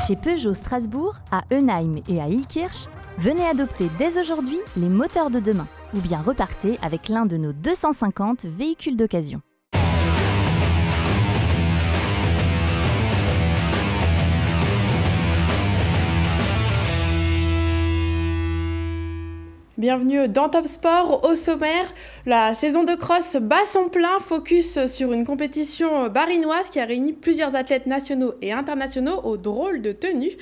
Chez Peugeot Strasbourg, à Eunheim et à Ilkirch, venez adopter dès aujourd'hui les moteurs de demain ou bien repartez avec l'un de nos 250 véhicules d'occasion. Bienvenue dans Top Sport. Au sommaire, la saison de cross bat son plein, focus sur une compétition barinoise qui a réuni plusieurs athlètes nationaux et internationaux aux drôles de tenues.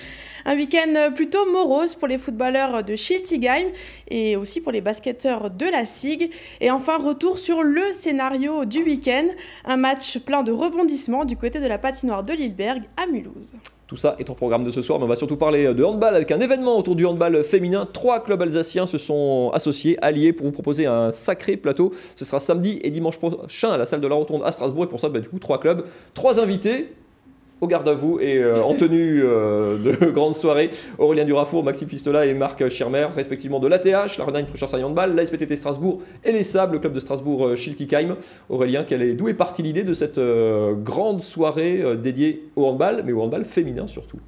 Un week-end plutôt morose pour les footballeurs de Schiltigheim et aussi pour les basketteurs de la SIG. Et enfin, retour sur le scénario du week-end, un match plein de rebondissements du côté de la patinoire de Lilleberg à Mulhouse. Tout ça est au programme de ce soir, mais on va surtout parler de handball avec un événement autour du handball féminin. 3 clubs alsaciens se sont associés, alliés pour vous proposer un sacré plateau. Ce sera samedi et dimanche prochain à la salle de la Rotonde à Strasbourg. Et pour ça, du coup, 3 clubs, 3 invités. Au garde à vous et en tenue de grande soirée, Aurélien Durafour, Maxime Pistola et Marc Schirmer, respectivement de l'ATH, la Renheim Prêcheurs Handball, la SPTT Strasbourg et les Sables, le club de Strasbourg Schiltigheim. Aurélien, d'où est partie l'idée de cette grande soirée dédiée au handball, mais au handball féminin surtout?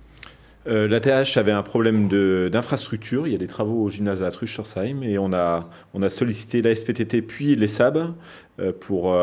L'ATH avait un problème d'infrastructure. Il y a des travaux au gymnase à Trüschersheim et on a sollicité la SPTT puis les SAB pour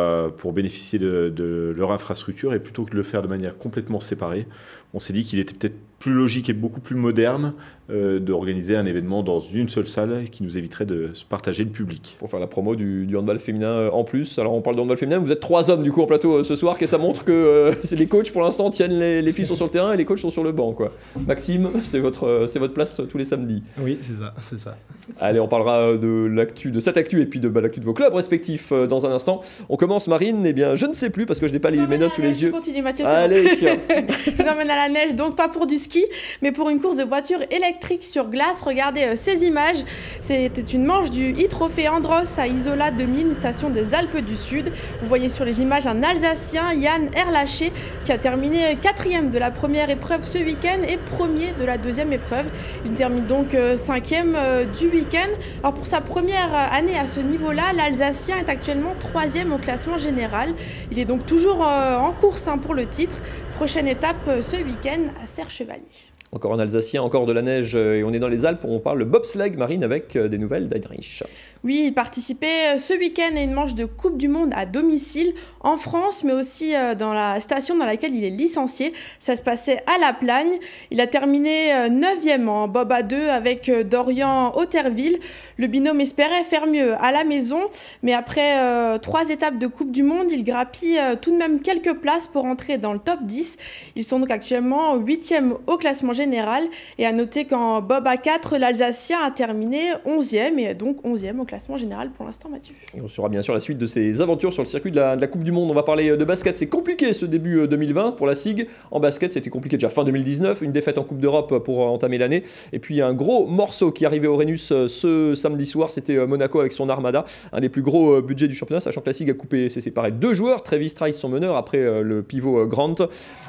bénéficier de leur infrastructure. Et plutôt que de le faire de manière complètement séparée, on s'est dit qu'il était peut-être plus logique et beaucoup plus moderne d'organiser un événement dans une seule salle qui nous éviterait de se partager le public. Pour faire la promo du handball féminin en plus. Alors on parle de handball féminin, vous êtes 3 hommes du coup en plateau ce soir, et ça montre que les coachs pour l'instant tiennent, les filles sont sur le terrain et les coachs sont sur le banc, quoi. Maxime, c'est votre place tous les samedis. Oui, c'est ça. Allez, on parlera de cette actu et puis de l'actu de vos clubs respectifs dans un instant. On commence, Marine, eh bien je ne sais plus parce que je n'ai pas mes notes sous les yeux. Continue Mathieu, allez, je vous emmène à la neige, donc pas pour du ski, mais pour une course de voiture électrique sur glace. Regardez ces images. C'était une manche du e-Trophée Andros à Isola 2000, une station des Alpes du Sud. Vous voyez sur les images un Alsacien, Yann Erlaché, qui a terminé 4e de la première épreuve ce week-end et 1er de la deuxième épreuve. Il termine donc 5e du week-end. Alors pour sa première année à ce niveau-là, l'Alsacien est actuellement 3e au classement général. Il est donc toujours en course pour le titre. Prochaine étape ce week-end à Serre-Chevalier. Encore un Alsacien, encore de la neige et on est dans les Alpes, on parle bobsleigh, Marine, avec des nouvelles d'Heinrich. Oui, il participait ce week-end à une manche de Coupe du Monde à domicile en France, mais aussi dans la station dans laquelle il est licencié. Ça se passait à La Plagne. Il a terminé 9e en bob à 2 avec Dorian Otterville. Le binôme espérait faire mieux à la maison, mais après 3 étapes de Coupe du Monde, il grappille tout de même quelques places pour entrer dans le top 10. Ils sont donc actuellement 8e au classement général. Et à noter qu'en bob à 4, l'Alsacien a terminé 11e et donc 11e au classement général pour l'instant, Mathieu. Et on saura bien sûr la suite de ses aventures sur le circuit de la Coupe du Monde. On va parler de basket. C'est compliqué ce début 2020 pour la SIG. En basket, c'était compliqué déjà fin 2019. Une défaite en Coupe d'Europe pour entamer l'année. Et puis un gros morceau qui arrivait au Rhenus ce samedi soir, c'était Monaco avec son Armada. Un des plus gros budgets du championnat, sachant que la SIG a s'est séparé 2 joueurs. Travis Trice, son meneur, après le pivot Grant.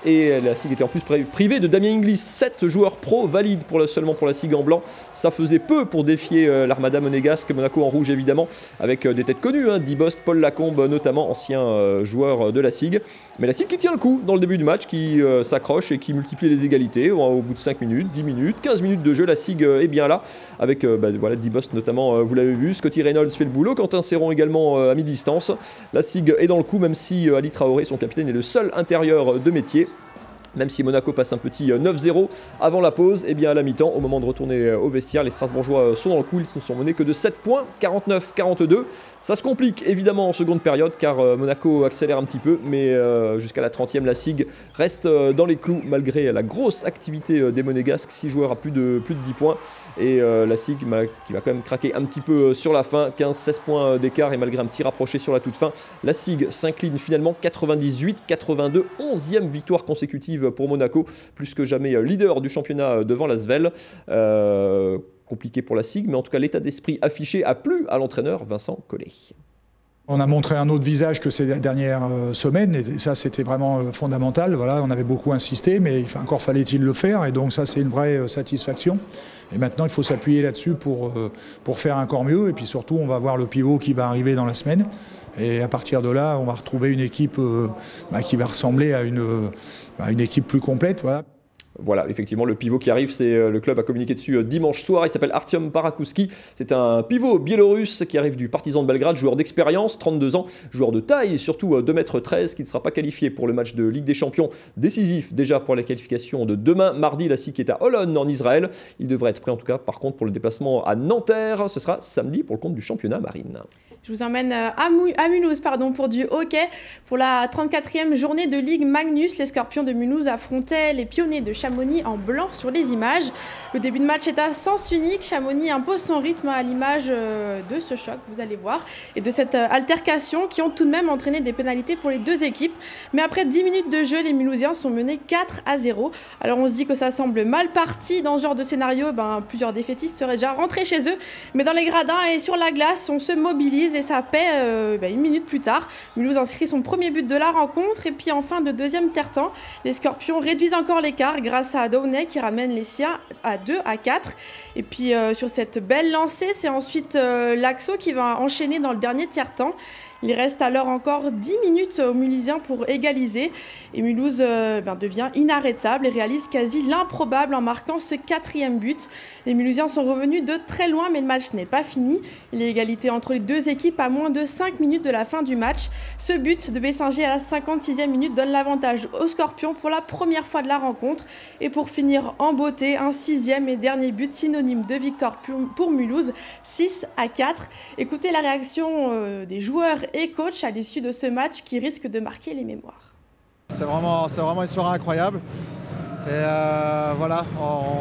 Et la SIG était en plus privée de Damien Inglis. 7 joueurs pro valides seulement pour la SIG en blanc. Ça faisait peu pour défier l'Armada monégasque. Monaco en rouge évidemment, avec des têtes connues, Dibost, Paul Lacombe notamment, anciens joueurs de la SIG. Mais la SIG qui tient le coup dans le début du match, qui s'accroche et qui multiplie les égalités. Au bout de 5 minutes, 10 minutes, 15 minutes de jeu, la SIG est bien là, avec Dibost notamment, vous l'avez vu, Scotty Reynolds fait le boulot, Quentin Serron également à mi-distance. La SIG est dans le coup, même si Ali Traoré, son capitaine, est le seul intérieur de métier. Même si Monaco passe un petit 9-0 avant la pause, et bien à la mi-temps, au moment de retourner au vestiaire, les Strasbourgeois sont dans le coup, ils ne sont menés que de 7 points, 49-42. Ça se complique évidemment en seconde période car Monaco accélère un petit peu, mais jusqu'à la 30e, la SIG reste dans les clous malgré la grosse activité des Monégasques, 6 joueurs à plus de 10 points. Et la SIG qui va quand même craquer un petit peu sur la fin, 15-16 points d'écart et malgré un petit rapproché sur la toute fin, la SIG s'incline finalement 98-82, 11e victoire consécutive pour Monaco, plus que jamais leader du championnat devant la Svel. Compliqué pour la SIG, mais en tout cas l'état d'esprit affiché a plu à l'entraîneur Vincent Collet. On a montré un autre visage que ces dernières semaines et ça c'était vraiment fondamental. Voilà, on avait beaucoup insisté mais encore fallait-il le faire et donc ça c'est une vraie satisfaction. Et maintenant il faut s'appuyer là-dessus pour faire encore mieux et puis surtout on va voir le pivot qui va arriver dans la semaine. Et à partir de là, on va retrouver une équipe qui va ressembler à une équipe plus complète. Voilà. Voilà, effectivement, le pivot qui arrive, c'est le club a communiqué dessus dimanche soir. Il s'appelle Artyom Barakouski. C'est un pivot biélorusse qui arrive du Partizan de Belgrade, joueur d'expérience, 32 ans, joueur de taille, surtout 2,13 m, qui ne sera pas qualifié pour le match de Ligue des Champions décisif déjà pour la qualification de demain, mardi. La SIC est à Holon en Israël. Il devrait être prêt en tout cas, par contre, pour le déplacement à Nanterre. Ce sera samedi pour le compte du championnat marine. Je vous emmène à Mulhouse pour du hockey. Pour la 34e journée de Ligue Magnus, les Scorpions de Mulhouse affrontaient les Pionniers de Chamonix en blanc sur les images. Le début de match est à sens unique. Chamonix impose son rythme à l'image de ce choc, vous allez voir, et de cette altercation qui ont tout de même entraîné des pénalités pour les deux équipes. Mais après 10 minutes de jeu, les Mulhousiens sont menés 4-0. Alors on se dit que ça semble mal parti. Dans ce genre de scénario, plusieurs défaitistes seraient déjà rentrés chez eux. Mais dans les gradins et sur la glace, on se mobilise et ça paie une minute plus tard. Mulhouse inscrit son premier but de la rencontre et puis en fin de deuxième tiers-temps, les Scorpions réduisent encore l'écart grâce à Downey qui ramène les siens à 2-4. Et puis sur cette belle lancée, c'est ensuite Laxo qui va enchaîner dans le dernier tiers-temps. Il reste alors encore 10 minutes aux Mulhousiens pour égaliser. Et Mulhouse devient inarrêtable et réalise quasi l'improbable en marquant ce 4e but. Les Mulhousiens sont revenus de très loin, mais le match n'est pas fini. Il y a égalité entre les deux équipes à moins de 5 minutes de la fin du match. Ce but de Bessinger à la 56e minute donne l'avantage aux Scorpions pour la première fois de la rencontre. Et pour finir en beauté, un 6e et dernier but synonyme de victoire pour Mulhouse, 6-4. Écoutez la réaction des joueurs et coach à l'issue de ce match qui risque de marquer les mémoires. C'est vraiment une soirée incroyable et voilà,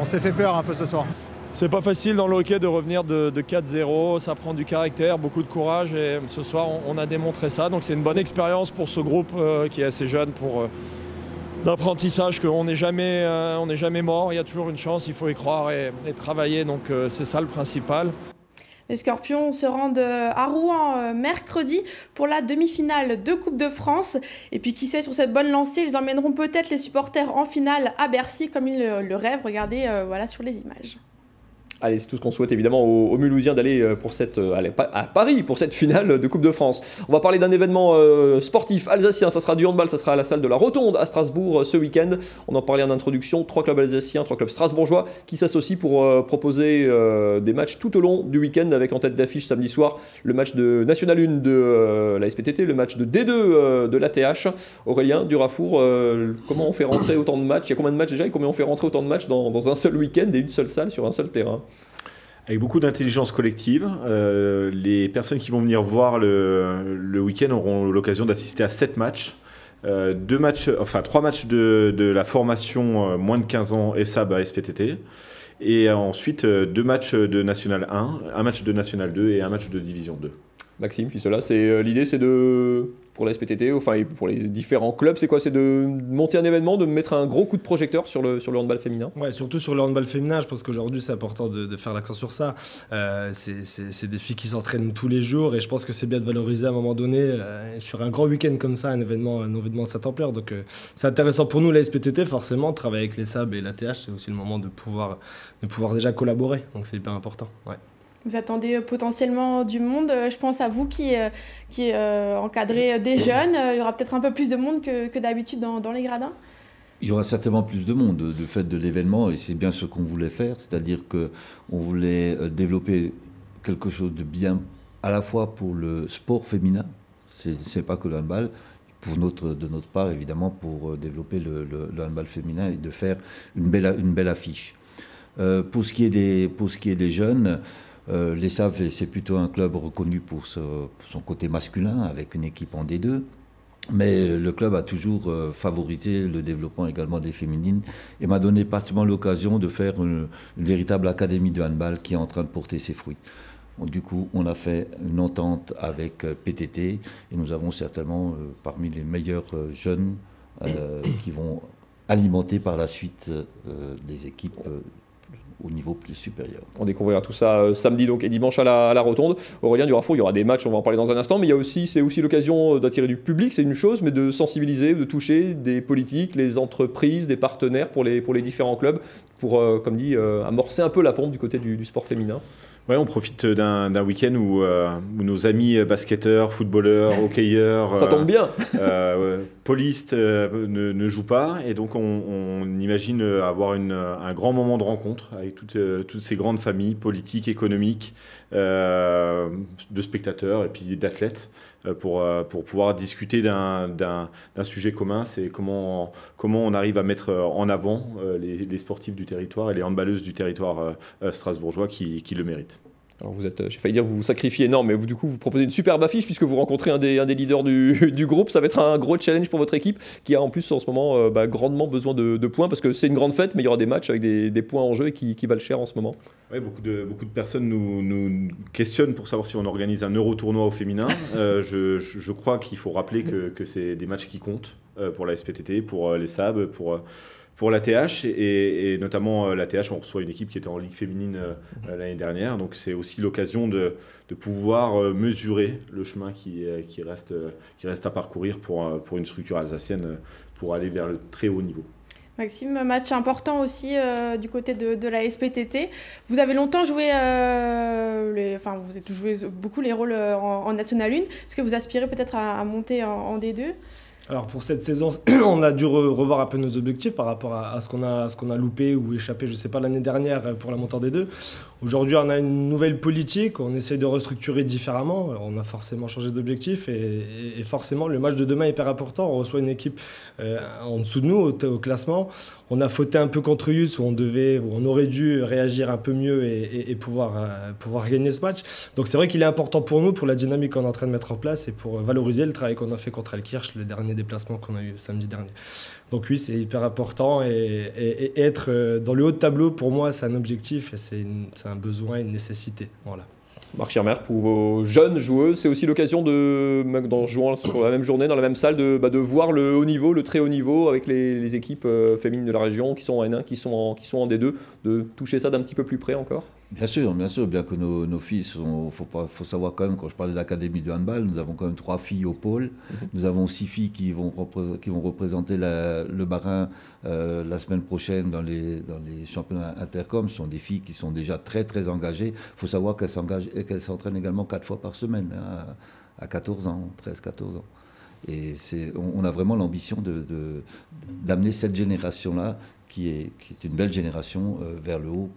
on s'est fait peur un peu ce soir. C'est pas facile dans le hockey de revenir de 4-0, ça prend du caractère, beaucoup de courage et ce soir on a démontré ça. Donc c'est une bonne expérience pour ce groupe qui est assez jeune pour d'apprentissage qu'on n'est jamais mort, il y a toujours une chance, il faut y croire et travailler, donc c'est ça le principal. Les Scorpions se rendent à Rouen mercredi pour la demi-finale de Coupe de France. Et puis qui sait, sur cette bonne lancée, ils emmèneront peut-être les supporters en finale à Bercy comme ils le rêvent. Regardez voilà sur les images. Allez, c'est tout ce qu'on souhaite évidemment aux Mulhousiens d'aller à Paris pour cette finale de Coupe de France. On va parler d'un événement sportif alsacien, ça sera du handball, ça sera à la salle de la Rotonde à Strasbourg ce week-end. On en parlait en introduction, 3 clubs alsaciens, 3 clubs strasbourgeois qui s'associent pour proposer des matchs tout au long du week-end avec en tête d'affiche samedi soir le match de National 1 de la SPTT, le match de D2 de l'ATH. Aurélien Durafour, comment on fait rentrer autant de matchs? Il y a combien de matchs déjà et combien on fait rentrer autant de matchs dans un seul week-end et une seule salle sur un seul terrain? Avec beaucoup d'intelligence collective, les personnes qui vont venir voir le week-end auront l'occasion d'assister à 7 matchs. 3 matchs de la formation moins de 15 ans ESAB à SPTT. Et ensuite 2 matchs de National 1, un match de National 2 et un match de Division 2. Maxime Fissola, l'idée c'est pour la SPTT, enfin pour les différents clubs, c'est quoi? C'est de monter un événement, de mettre un gros coup de projecteur sur le handball féminin? Ouais, surtout sur le handball féminin, je pense qu'aujourd'hui c'est important de faire l'accent sur ça. C'est des filles qui s'entraînent tous les jours et je pense que c'est bien de valoriser à un moment donné sur un grand week-end comme ça, un événement de cette ampleur. Donc c'est intéressant pour nous la SPTT, forcément, de travailler avec les SAB et l'ATH, c'est aussi le moment de pouvoir déjà collaborer, donc c'est hyper important. Ouais. Vous attendez potentiellement du monde. Je pense à vous qui encadrez des jeunes. Il y aura peut-être un peu plus de monde que d'habitude dans les gradins? Il y aura certainement plus de monde du fait de l'événement et c'est bien ce qu'on voulait faire. C'est-à-dire qu'on voulait développer quelque chose de bien à la fois pour le sport féminin. C'est pas que le handball. De notre part, évidemment, pour développer le handball féminin et de faire une belle affiche. Pour ce qui est des jeunes, les SAV, c'est plutôt un club reconnu pour son côté masculin, avec une équipe en D2. Mais le club a toujours favorisé le développement également des féminines et m'a donné pratiquement l'occasion de faire une véritable académie de handball qui est en train de porter ses fruits. Du coup, on a fait une entente avec PTT et nous avons certainement parmi les meilleurs jeunes qui vont alimenter par la suite des équipes au niveau plus supérieur. On découvrira tout ça samedi donc, et dimanche à la Rotonde. Aurélien Durafour, il y aura des matchs, on va en parler dans un instant, mais c'est aussi l'occasion d'attirer du public, c'est une chose, mais de sensibiliser, de toucher des politiques, les entreprises, des partenaires pour les différents clubs, pour, comme dit, amorcer un peu la pompe du côté du sport féminin. Ouais, on profite d'un week-end où nos amis basketteurs, footballeurs, hockeyeurs, ça tombe bien, polistes ne jouent pas, et donc on imagine avoir un grand moment de rencontre avec toutes ces grandes familles politiques, économiques, de spectateurs et puis d'athlètes pour pouvoir discuter d'un sujet commun. C'est comment on arrive à mettre en avant les sportifs du territoire et les handballeuses du territoire strasbourgeois qui le méritent. Alors j'ai failli dire vous sacrifiez énorme, mais du coup vous proposez une superbe affiche puisque vous rencontrez un des leaders du groupe. Ça va être un gros challenge pour votre équipe qui a en plus en ce moment grandement besoin de points parce que c'est une grande fête, mais il y aura des matchs avec des points en jeu et qui valent cher en ce moment. Oui, beaucoup de personnes nous questionnent pour savoir si on organise un Euro-tournoi au féminin. Je crois qu'il faut rappeler que c'est des matchs qui comptent pour la SPTT, pour les SAB, pour l'ATH, et notamment l'ATH, on reçoit une équipe qui était en Ligue féminine l'année dernière, donc c'est aussi l'occasion de pouvoir mesurer le chemin qui reste à parcourir pour une structure alsacienne pour aller vers le très haut niveau. Maxime, match important aussi du côté de la SPTT. Vous avez longtemps joué, vous avez joué beaucoup les rôles en National 1. Est-ce que vous aspirez peut-être à monter en D2 ? Alors pour cette saison, on a dû revoir un peu nos objectifs par rapport à ce qu'on a loupé ou échappé, je ne sais pas, l'année dernière pour la montée en D2. Aujourd'hui, on a une nouvelle politique, on essaye de restructurer différemment. On a forcément changé d'objectif et forcément le match de demain est hyper important. On reçoit une équipe en dessous de nous au classement. On a fauté un peu contre Yutz où on aurait dû réagir un peu mieux et pouvoir gagner ce match. Donc c'est vrai qu'il est important pour nous, pour la dynamique qu'on est en train de mettre en place et pour valoriser le travail qu'on a fait contre Altkirch, le dernier déplacement qu'on a eu samedi dernier. Donc oui, c'est hyper important et être dans le haut de tableau, pour moi, c'est un objectif et c'est un besoin et une nécessité. Voilà. Marc Schirmer, pour vos jeunes joueuses, c'est aussi l'occasion en jouant sur la même journée, dans la même salle, de voir le haut niveau, le très haut niveau, avec les équipes féminines de la région qui sont en N1, qui sont en D2, de toucher ça d'un petit peu plus près encore. Bien sûr, bien que nos filles faut savoir quand même, quand je parlais de l'académie de handball, nous avons quand même 3 filles au pôle. Nous avons 6 filles qui vont représenter le Bas-Rhin la semaine prochaine dans les championnats intercom. Ce sont des filles qui sont déjà très très engagées. Il faut savoir qu'elles s'entraînent également 4 fois par semaine, à 14 ans, 13-14 ans. Et on a vraiment l'ambition d'amener cette génération-là, qui est une belle génération vers le haut,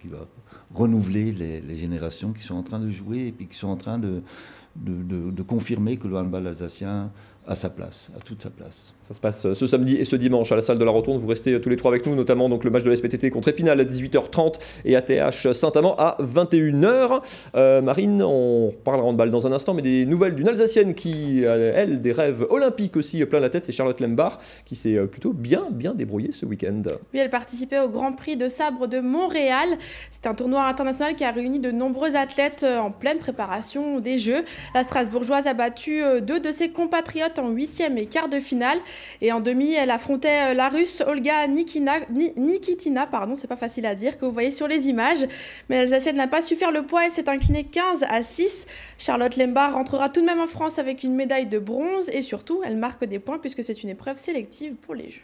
qui va renouveler les générations qui sont en train de jouer et puis qui sont en train de confirmer que le handball alsacien a sa place, a toute sa place. Ça se passe ce samedi et ce dimanche à la salle de la Rotonde. Vous restez tous les trois avec nous, notamment donc le match de la SPTT contre Épinal à 18h30 et ATH Saint-Amand à 21h. Marine, on parlera handball dans un instant, mais des nouvelles d'une Alsacienne qui a, elle, des rêves olympiques aussi plein la tête, c'est Charlotte Lembar qui s'est plutôt bien débrouillée ce week-end. Oui, elle participait au Grand Prix de sabre de Montréal. C'est un tournoi international qui a réuni de nombreux athlètes en pleine préparation des Jeux. La Strasbourgeoise a battu 2 de ses compatriotes en 8e et quart de finale. Et en demi, elle affrontait la Russe Olga Nikitina, c'est pas facile à dire, que vous voyez sur les images. Mais l'Alsacienne n'a pas su faire le poids et s'est inclinée 15-6. Charlotte Lembar rentrera tout de même en France avec une médaille de bronze. Et surtout, elle marque des points puisque c'est une épreuve sélective pour les Jeux.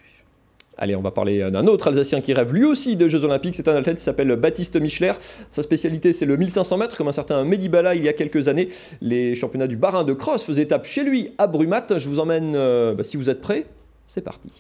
Allez, on va parler d'un autre Alsacien qui rêve lui aussi de Jeux Olympiques. C'est un athlète qui s'appelle Baptiste Michler. Sa spécialité, c'est le 1500 mètres, comme un certain Mehdi Bala il y a quelques années. Les championnats du Bas-Rhin de cross faisaient étape chez lui à Brumath. Je vous emmène, si vous êtes prêts, c'est parti.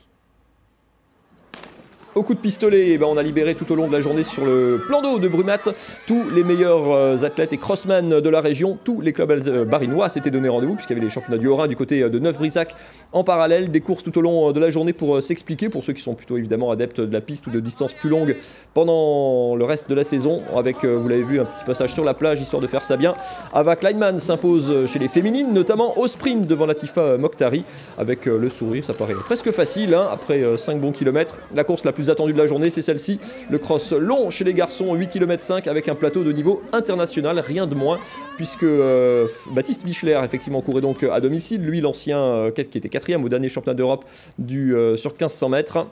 Au coup de pistolet, on a libéré tout au long de la journée sur le plan d'eau de Brumath tous les meilleurs athlètes et crossmen de la région. Tous les clubs barinois s'étaient donné rendez-vous puisqu'il y avait les championnats du Haut-Rhin du côté de Neuf-Brisach en parallèle. Des courses tout au long de la journée pour s'expliquer, pour ceux qui sont plutôt évidemment adeptes de la piste ou de distances plus longues pendant le reste de la saison. Avec, vous l'avez vu, un petit passage sur la plage histoire de faire ça bien. Ava Kleinman s'impose chez les féminines, notamment au sprint devant Latifa Mokhtari. Avec le sourire, ça paraît presque facile après 5 bons kilomètres. La course la plus attendue de la journée, c'est celle-ci, le cross long chez les garçons, 8 km 5 avec un plateau de niveau international, rien de moins, puisque Baptiste Michler effectivement courait donc à domicile, lui l'ancien qui était 4e au dernier championnat d'Europe sur 1500 mètres.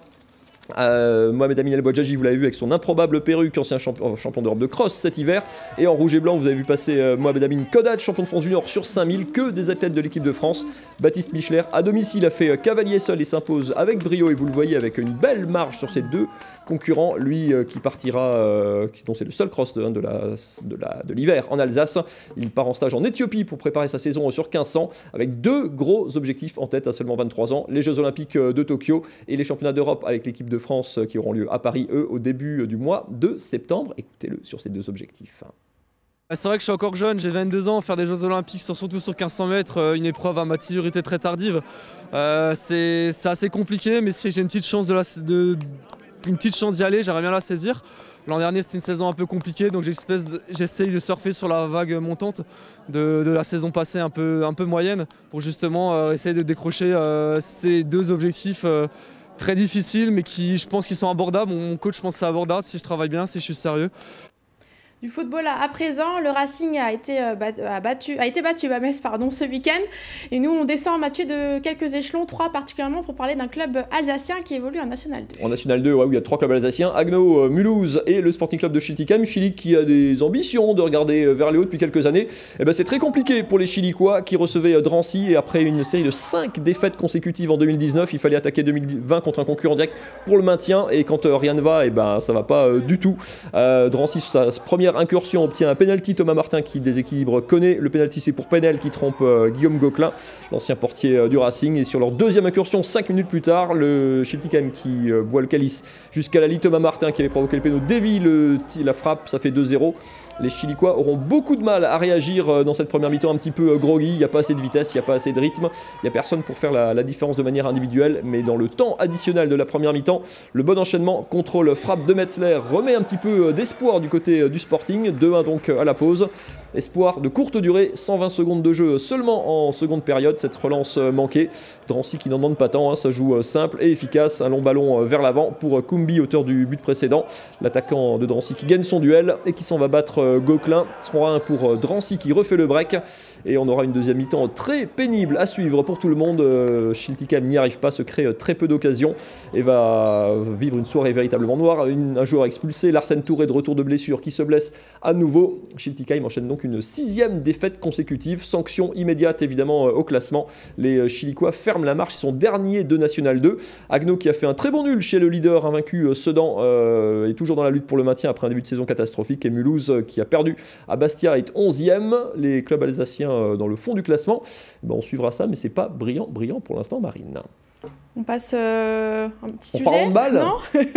Mohamed Amin El Bouadjaji, vous l'avez vu avec son improbable perruque, ancien champion d'Europe de cross cet hiver. Et en rouge et blanc, vous avez vu passer Mohamed Amin Kodat, champion de France junior sur 5000, que des athlètes de l'équipe de France. Baptiste Michler, à domicile, a fait cavalier seul et s'impose avec brio. Et vous le voyez avec une belle marge sur ses deux concurrents. Lui qui partira, dont c'est le seul cross de l'hiver en Alsace. Il part en stage en Éthiopie pour préparer sa saison sur 1500 avec deux gros objectifs en tête à seulement 23 ans. Les Jeux Olympiques de Tokyo et les Championnats d'Europe avec l'équipe de France qui auront lieu à Paris, eux, au début du mois de septembre. Écoutez-le sur ces deux objectifs. C'est vrai que je suis encore jeune, j'ai 22 ans, faire des Jeux Olympiques, surtout sur 1500 mètres, une épreuve à maturité très tardive. C'est assez compliqué, mais si j'ai une petite chance d'y aller, j'aimerais bien la saisir. L'an dernier, c'était une saison un peu compliquée, donc j'essaye de surfer sur la vague montante de la saison passée un peu moyenne pour justement essayer de décrocher ces deux objectifs très difficiles, mais qui, je pense qu'ils sont abordables. Mon coach, je pense que c'est abordable si je travaille bien, si je suis sérieux. Du football à présent, le Racing a été battu à Metz ce week-end. Et nous, on descend, Mathieu, de quelques échelons, 3 particulièrement, pour parler d'un club alsacien qui évolue en National 2. En National 2, ouais, où il y a 3 clubs alsaciens, Haguenau, Mulhouse et le Sporting Club de Schiltigheim. Schillig qui a des ambitions de regarder vers les hauts depuis quelques années. Et ben, c'est très compliqué pour les Schillicois qui recevaient Drancy. Et après une série de 5 défaites consécutives en 2019, il fallait attaquer 2020 contre un concurrent direct pour le maintien. Et quand rien ne va, et ben, ça va pas du tout. Drancy, sa première incursion, obtient un penalty. Thomas Martin qui déséquilibre connaît. Le penalty, c'est pour Penel qui trompe Guillaume Gauquelin, l'ancien portier du Racing. Et sur leur deuxième incursion, 5 minutes plus tard, le Schiltigheim qui boit le calice jusqu'à la ligne. Thomas Martin qui avait provoqué le péno dévie la frappe, ça fait 2-0. Les Schillicois auront beaucoup de mal à réagir dans cette première mi-temps un petit peu groggy. Il n'y a pas assez de vitesse, il n'y a pas assez de rythme. Il n'y a personne pour faire la différence de manière individuelle. Mais dans le temps additionnel de la première mi-temps, le bon enchaînement, contrôle, frappe de Metzler remet un petit peu d'espoir du côté du Sporting. 2-1 donc à la pause. Espoir de courte durée, 120 secondes de jeu seulement en seconde période. Cette relance manquée. Drancy qui n'en demande pas tant, ça joue simple et efficace. Un long ballon vers l'avant pour Koumbi, auteur du but précédent. L'attaquant de Drancy qui gagne son duel et qui s'en va battre Gauquelin. 3-1 pour Drancy qui refait le break. Et on aura une deuxième mi-temps très pénible à suivre pour tout le monde. Schiltigheim n'y arrive pas, se crée très peu d'occasions et va vivre une soirée véritablement noire. Un joueur expulsé, Larsen Touré de retour de blessure qui se blesse à nouveau. Schiltigheim enchaîne donc une 6e défaite consécutive. Sanction immédiate évidemment au classement. Les Schillicois ferment la marche, ils sont derniers de National 2. Haguenau qui a fait un très bon nul chez le leader invaincu Sedan est toujours dans la lutte pour le maintien après un début de saison catastrophique. Et Mulhouse qui a perdu à Bastia est 11e. Les clubs alsaciens dans le fond du classement. On suivra ça, mais c'est pas brillant pour l'instant, Marine. On passe un petit sujet. On parle handball ? Non.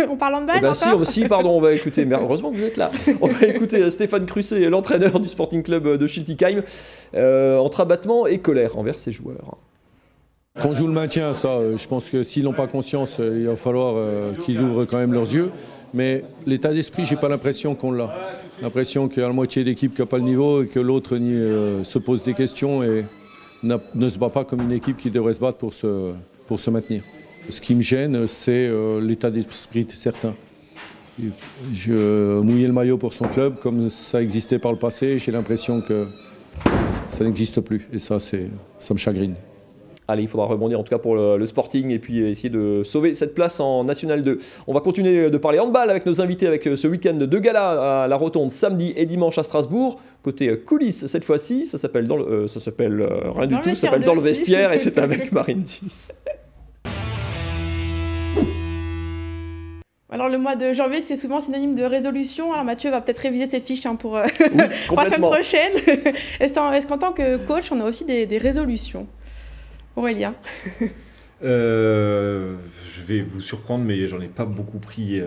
On parle handball encore ? Si, pardon, on va écouter, mais heureusement que vous êtes là. On va écouter Stéphane Crusset, l'entraîneur du Sporting Club de Schiltigheim, entre abattement et colère envers ses joueurs. Qu'on joue le maintien, ça, je pense que s'ils n'ont pas conscience, il va falloir qu'ils ouvrent quand même leurs yeux. Mais l'état d'esprit, j'ai pas l'impression qu'on l'a. L'impression qu'il y a la moitié d'équipe qui n'a pas le niveau et que l'autre se pose des questions et ne se bat pas comme une équipe qui devrait se battre pour se maintenir. Ce qui me gêne, c'est l'état d'esprit de certains. Mouiller le maillot pour son club, comme ça existait par le passé, j'ai l'impression que ça n'existe plus. Et ça me chagrine. Allez, il faudra rebondir en tout cas pour le Sporting et puis essayer de sauver cette place en National 2. On va continuer de parler handball avec nos invités avec ce week-end de gala à la Rotonde samedi et dimanche à Strasbourg. Côté coulisses cette fois-ci, ça s'appelle rien du tout, ça s'appelle dans le vestiaire et c'est avec Marine Diss. Alors le mois de janvier, c'est souvent synonyme de résolution. Alors Mathieu va peut-être réviser ses fiches pour la semaine prochaine. Est-ce qu'en tant que coach, on a aussi des résolutions ? Aurélien. Je vais vous surprendre, mais j'en ai pas beaucoup pris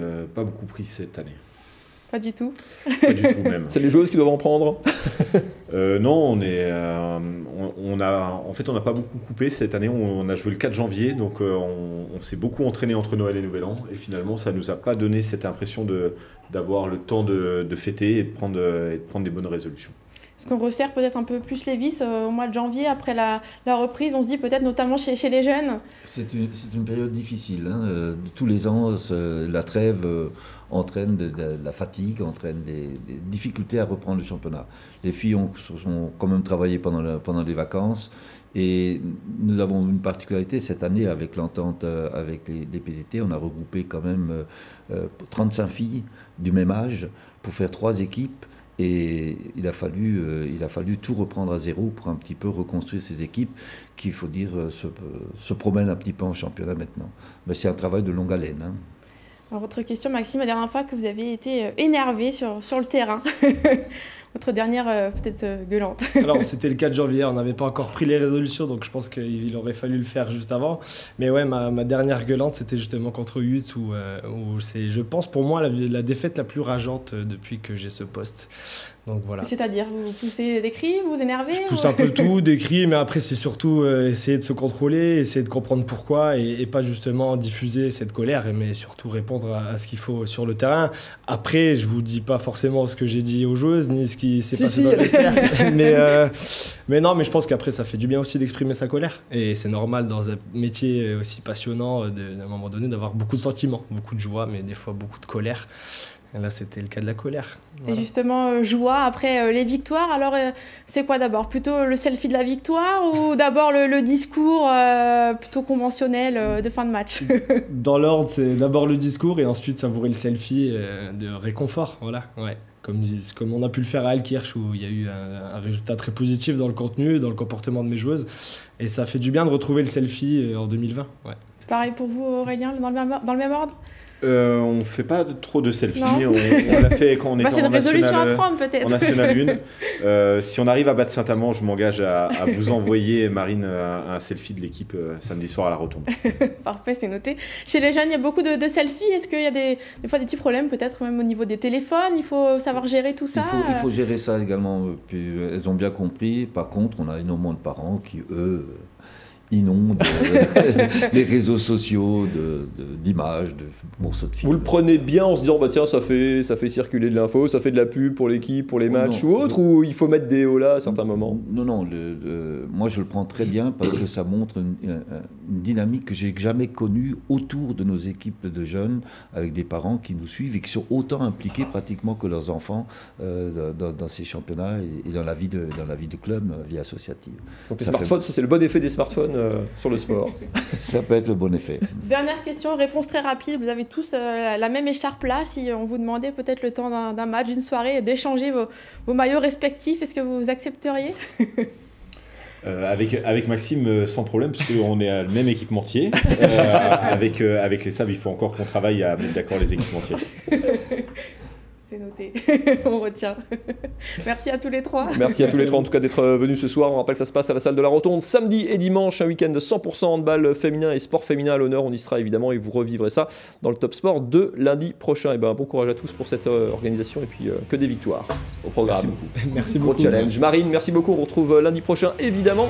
cette année. Pas du tout. Pas du tout même. C'est les joueuses qui doivent en prendre. Non, on n'a pas beaucoup coupé cette année. On a joué le 4 janvier, donc on s'est beaucoup entraîné entre Noël et Nouvel An. Et finalement, ça nous a pas donné cette impression d'avoir le temps de fêter et de prendre des bonnes résolutions. Est-ce qu'on resserre peut-être un peu plus les vis au mois de janvier après la reprise? On se dit peut-être notamment chez les jeunes. C'est une période difficile. Hein. Tous les ans, la trêve entraîne de la fatigue, entraîne des difficultés à reprendre le championnat. Les filles ont quand même travaillé pendant les vacances. Et nous avons une particularité cette année avec l'entente avec les PTT. On a regroupé quand même 35 filles du même âge pour faire 3 équipes. Et il a fallu tout reprendre à zéro pour un petit peu reconstruire ces équipes qui, il faut dire, se promènent un petit peu en championnat maintenant. Mais c'est un travail de longue haleine. Hein. Alors, autre question, Maxime, la dernière fois que vous avez été énervé sur le terrain. Votre dernière peut-être gueulante. Alors c'était le 4 janvier, on n'avait pas encore pris les résolutions, donc je pense qu'il aurait fallu le faire juste avant. Mais ouais, ma dernière gueulante, c'était justement contre Utes, où c'est, je pense, pour moi, la défaite la plus rageante depuis que j'ai ce poste. Donc voilà. C'est-à-dire, vous poussez des cris, vous vous énervez? Je pousse un peu tout, des cris, mais après c'est surtout essayer de se contrôler, essayer de comprendre pourquoi, et pas justement diffuser cette colère, mais surtout répondre à ce qu'il faut sur le terrain. Après, je vous dis pas forcément ce que j'ai dit aux joueuses, ni ce qui s'est passé dans le vestiaire, mais non, mais je pense qu'après ça fait du bien aussi d'exprimer sa colère, et c'est normal dans un métier aussi passionnant, à un moment donné, d'avoir beaucoup de sentiments, beaucoup de joie, mais des fois beaucoup de colère. Et là, c'était le cas de la colère. Voilà. Et justement, joie après les victoires. Alors, c'est quoi d'abord? Plutôt le selfie de la victoire ou d'abord le discours plutôt conventionnel de fin de match? Dans l'ordre, c'est d'abord le discours et ensuite savourer le selfie de réconfort. Voilà, ouais. Comme on a pu le faire à Altkirch, où il y a eu un résultat très positif dans le contenu, dans le comportement de mes joueuses. Et ça fait du bien de retrouver le selfie en 2020. Ouais. C'est pareil pour vous, Aurélien, dans le même ordre? On ne fait pas trop de selfies, on l'a fait quand on était c'est une résolution à prendre peut-être. En National 1. Si on arrive à battre Saint-Amand, je m'engage à vous envoyer, Marine, un selfie de l'équipe samedi soir à la Rotonde. Parfait, c'est noté. Chez les jeunes, il y a beaucoup de selfies. Est-ce qu'il y a des fois des petits problèmes, peut-être même au niveau des téléphones? Il faut savoir gérer tout ça. Il faut gérer ça également. Puis, elles ont bien compris. Par contre, on a énormément de parents qui, eux, inonde les réseaux sociaux d'images, de morceaux de films. Vous le prenez bien en se disant, bah tiens, ça fait circuler de l'info, ça fait de la pub pour l'équipe, pour les matchs ou autre, ou il faut mettre des holas à certains moments? Non, moi je le prends très bien parce que ça montre une dynamique que j'ai jamais connue autour de nos équipes de jeunes, avec des parents qui nous suivent et qui sont autant impliqués pratiquement que leurs enfants dans ces championnats et dans la vie de club, dans la vie associative. Donc les smartphones, ça c'est le bon effet des smartphones sur le sport. Ça peut être le bon effet. Dernière question, réponse très rapide. Vous avez tous la même écharpe là. Si on vous demandait peut-être le temps d'un match, d'une soirée, d'échanger vos maillots respectifs, est-ce que vous accepteriez? Avec Maxime, sans problème, parce qu'on est à le même équipementier. Avec les Sables, il faut encore qu'on travaille à mettre d'accord les équipementiers. C'est noté, on retient. Merci à tous les trois. Merci à tous les trois en tout cas d'être venus ce soir. On rappelle que ça se passe à la salle de la Rotonde samedi et dimanche, un week-end de 100% handball féminin et sport féminin à l'honneur. On y sera évidemment et vous revivrez ça dans le Top Sport de lundi prochain. Et bon courage à tous pour cette organisation et puis que des victoires au programme. Merci beaucoup. Gros challenge. Marine, merci beaucoup. On retrouve lundi prochain évidemment.